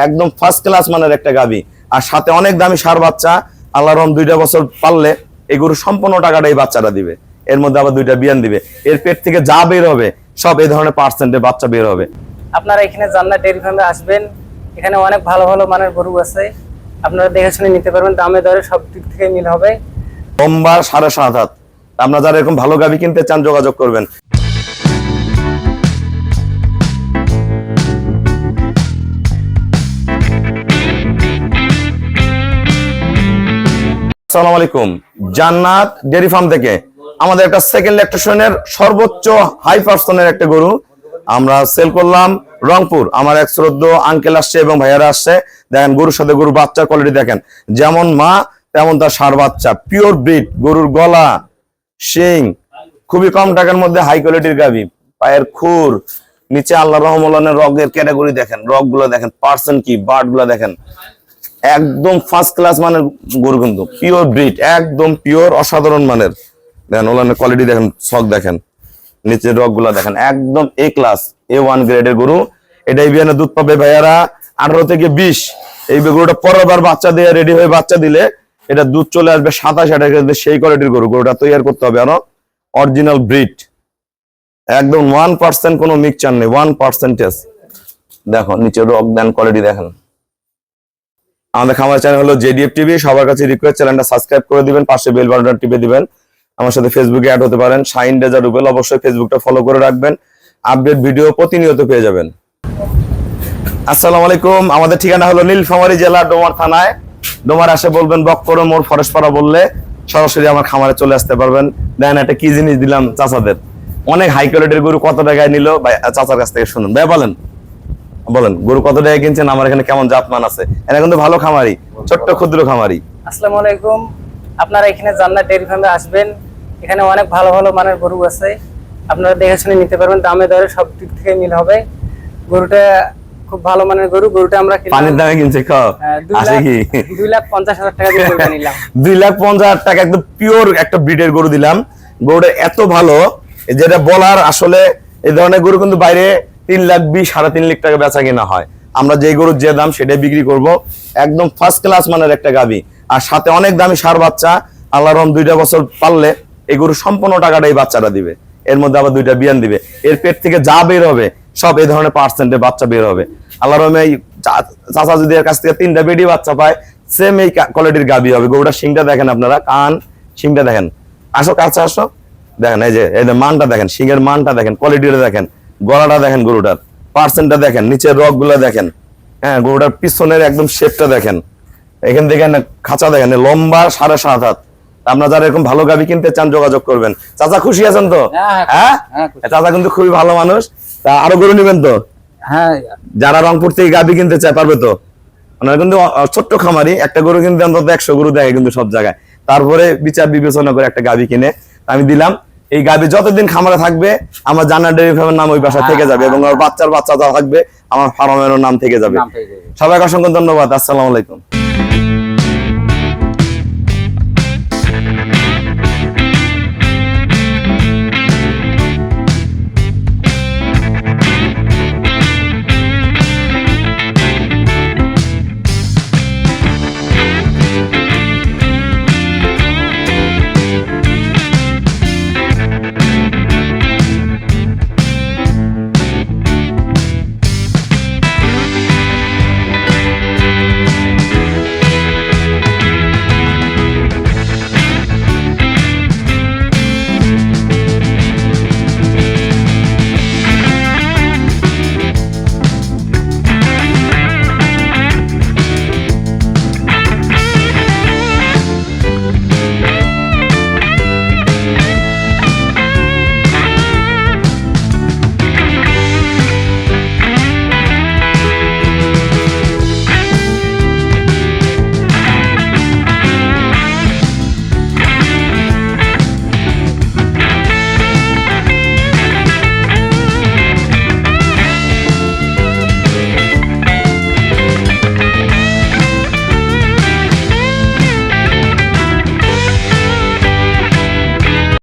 একদম first class মানের একটা গাভী, আর সাথে অনেক দামি সার বাচ্চা। আল্লাহর রহম 2টা বছর পাললে এই গরু সম্পূর্ণ টাকাটা এই বাচ্চাটা দিবে, এর মধ্যে আবার 2টা বিয়ান দিবে। এর পেট থেকে যা বের হবে সব এই ধরনের পার্সেন্টে বাচ্চা বের হবে। আপনারা এখানে জান্নাত ডেইরি ফার্মে আসবেন, এখানে অনেক ভালো ভালো মানের গরু আছে, আপনারা দেখে শুনে নিতে পারবেন, দামে দরে সব দিক থেকে মিল হবে। লম্বা 7.5 হাত। আপনারা যারা এরকম ভালো গাভী কিনতে চান যোগাযোগ করবেন। আসসালামু আলাইকুম, জান্নাত ডেইরি ফার্ম থেকে আমাদের একটা সেকেন্ড ল্যাকটেশনের সর্বোচ্চ হাই পার্সনের একটা গরু আমরা সেল করলাম রংপুর। আমার এক শ্রদ্ধ আঙ্কেল আসছে এবং ভাইয়ারা আসছে। দেখেন গরুর সাথে গরুর বাচ্চার কোয়ালিটি দেখেন, যেমন মা তেমন তার ষাঁড় বাচ্চা, পিওর ব্রিড। গরুর গলা, শিং খুবই কম টাকার মধ্যে হাই কোয়ালিটির গাভী। পায়ের খুর, নিচে আল্লাহ রহমানের রগের ক্যাটাগরি দেখেন, রগ গুলো দেখেন, পার্সেন্ট কি বার্ড গুলা দেখেন, একদম ফার্স্ট ক্লাস মানের গরু, কিন্তু পিওর ব্রিড, একদম পিওর অসাধারণ মানের। দেখেন ওলানের কোয়ালিটি দেখেন, ছক দেখেন, নিচের রগ গুলা দেখেন, একদম এ ক্লাস A1 গ্রেডের গরু। এটাই বিয়ানে দুধ পাবে ভাইয়ারা 18 থেকে 20। এই গরুটা পরেরবার বাচ্চা দিয়ে রেডি হয়ে বাচ্চা দিলে এটা দুধ চলে আসবে 27-28। সেই কোয়ালিটির গরু, গরুটা তৈরি করতে হবে আরো অরিজিনাল ব্রিড, একদম 1% কোনো মিক্সচার নেই, 1%। দেখো নিচের রগ দেন, কোয়ালিটি দেখেন। আমাদের খামার চ্যানেল হলো JDF TV। সবার কাছে রিকোয়েস্ট, চ্যানেলটা সাবস্ক্রাইব করে দিবেন, পাশে বেল বাটনটা টিপে দিবেন। আমার সাথে ফেসবুকে অ্যাড হতে পারেন, শাইন রেজা রুবেল। অবশ্যই ফেসবুকটা ফলো করে রাখবেন, আপডেট ভিডিও প্রতিনিয়ত পেয়ে যাবেন। আসসালামু আলাইকুম, আমাদের ঠিকানা হলো নীলফামারী জেলা ডোমার থানায়। ডোমার আসে বলবেন বক্কর মোড় ফরেশপাড়া, বললে সরাসরি আমার খামারে চলে আসতে পারবেন। দেখেন একটা কি জিনিস দিলাম চাচাদের, অনেক হাই কোয়ালিটির গরু। কত টাকায় নিল ভাই চাচার কাছ থেকে শুনুন। ভাই বলেন বলেন গরু কত টাকায় কিনছেন, আমার এখানে কেমন জাতমান আছে। এরা কিন্তু ভালো খামারি, ছোট্ট ক্ষুদ্র খামারি। আসসালামু আলাইকুম, আপনারা এখানে জান্নাত ডেইরি ফার্মে আসবেন, এখানে অনেক ভালো ভালো মানের গরু আছে, আপনারা দেখে শুনে নিতে পারবেন, দামে দরে সব দিক থেকে মিল হবে। গরুটা খুব ভালো মানের গরু। গরুটা আমরা পানির দামে কিনছে, আসে কি 2,50,000 টাকা দিয়ে গরুটা নিলাম। 2,50,000 টাকা একদম পিওর একটা ব্রিডের গরু দিলাম। গরুটা এত ভালো যেটা বলার, আসলে এই ধরনের গরু কিন্তু বাইরে 3,20,000 3.5 লাখ টাকা বেচা কিনা হয়। আমরা যে গরুর যে দাম সেটাই বিক্রি করব। একদম ফার্স্ট ক্লাস মানের একটা গাভী, আর সাথে অনেক দামি সার বাচ্চা। আল্লাহর রহম 2টা বছর পাললে এই গরু সম্পূর্ণ টাকাটা এই বাচ্চাটা দিবে, এর মধ্যে আবার 2টা বিয়ান দিবে। এর পেট থেকে যা বের হবে সব এই ধরনের পার্সেন্টে বাচ্চা বের হবে। আল্লাহর রহমে এই চাচা যদি এর কাছ থেকে 3টা বেডি বাচ্চা পায়, সেম এই কোয়ালিটির গাভী হবে। গরুটা শিংটা দেখেন, আপনারা কান শিংটা দেখেন, আসো কাছে আসো, দেখেন এই যে মানটা দেখেন, শিংয়ের মানটা দেখেন, কোয়ালিটিটা দেখেন, গলাটা দেখেন, গরুটার পার্সেন্টটা দেখেন, নিচের রগ গুলা দেখেন। হ্যাঁ, গরুটার পিছনের একদম শেপটা দেখেন, এখান থেকে খাঁচা দেখেন, লম্বা 7.5 হাত। আপনারা যারা এরকম ভালো গাভী কিনতে চান যোগাযোগ করবেন। চাচা খুশি আছেন তো? হ্যাঁ, চাচা কিন্তু খুবই ভালো মানুষ। তা আরো গরু নিবেন তো? হ্যাঁ, যারা রংপুর থেকে গাভী কিনতে চায় পারবে তো? ওনারা কিন্তু ছোট্ট খামারি, একটা গরু কিনতে অন্তত 100 গরু দেখে কিন্তু সব জায়গায়, তারপরে বিচার বিবেচনা করে একটা গাভী কিনে আমি দিলাম। এই গাভী যতদিন খামারে থাকবে আমার জান্নাত ডেইরি ফার্মের নাম ওই বাসা থেকে যাবে, এবং আমার বাচ্চার বাচ্চা যা থাকবে আমার ফার্মের নাম থেকে যাবে। সবাইকে অসংখ্য ধন্যবাদ। আসসালামু আলাইকুম।